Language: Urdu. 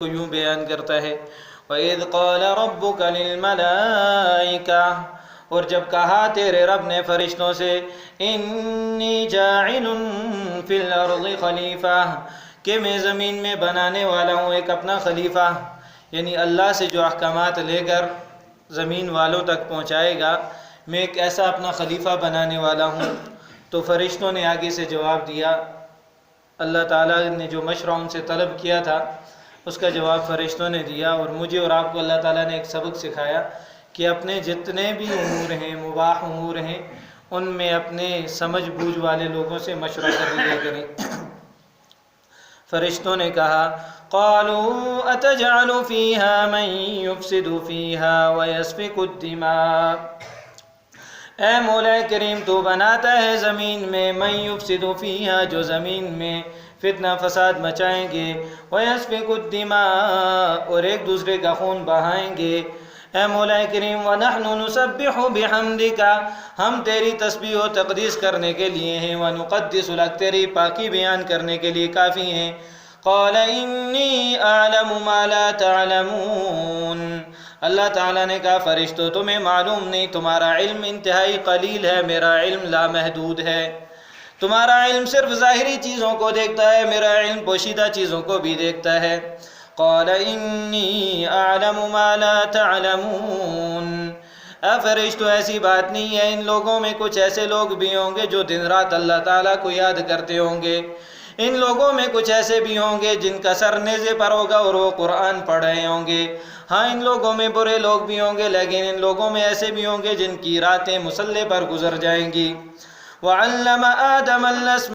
کو یوں بیان کرتا ہے وَإِذْ قَالَ رَبُّكَ لِلْمَلَائِكَةِ، اور جب کہا تیرے رب نے فرشتوں سے اِنِّي جَاعِلٌ فِي الْأَرْضِ خَلِيفَةً، کہ میں زمین میں بنانے والا ہوں ایک اپنا خلیفہ، یعنی اللہ سے جو احکامات لے کر زمین والوں تک پہنچائے گا، میں ایک ایسا اپنا خلیفہ بنانے والا ہوں۔ تو فرشتوں نے آگے سے جواب دیا، اللہ تعالیٰ نے جو مشورہ ان سے طلب کیا تھا اس کا جواب فرشتوں نے دیا، اور مجھے اور آپ کو اللہ تعالیٰ نے ایک سبق سکھایا کہ اپنے جتنے بھی امور ہیں، مباح امور ہیں، ان میں اپنے سمجھ بوجھ والے لوگوں سے مشورہ کر لیا کریں۔ فرشتوں نے کہا قالوا اتجعل فيها من يفسد فيها ويسفك الدماء، اے مولا کریم تو بناتا ہے زمین میں من یفسد فیہا، جو زمین میں فتنہ فساد مچائیں گے، ویسفک الدماء، اور ایک دوسرے کا خون بہائیں گے۔ اے مولا کریم ونحن نسبح بحمدک، ہم تیری تسبیح و تقدیس کرنے کے لیے ہیں، ونقدس لک، تیری پاکی بیان کرنے کے لیے کافی ہیں۔ قال انی اعلم ما لا تعلمون، اللہ تعالیٰ نے کہا فرشتوں تمہیں معلوم نہیں، تمہارا علم انتہائی قلیل ہے، میرا علم لامحدود ہے۔ تمہارا علم صرف ظاہری چیزوں کو دیکھتا ہے، میرا علم پوشیدہ چیزوں کو بھی دیکھتا ہے۔ قال انی اعلم ما لا تعلمون، اے فرشتوں ایسی بات نہیں ہے، ان لوگوں میں کچھ ایسے لوگ بھی ہوں گے جو دن رات اللہ تعالیٰ کو یاد کرتے ہوں گے، ان لوگوں میں کچھ ایسے بھی ہوں گے جن کا سر نیزے پر ہوگا اور وہ قرآن پڑھ رہے ہوں گے، ہاں ان لوگوں میں برے لوگ بھی ہوں گے، لیکن ان لوگوں میں ایسے بھی ہوں گے جن کی راتیں مصلے پر گزر جائیں گی۔ وَعَلَّمَ آدَمَ الْأَسْمَاءَ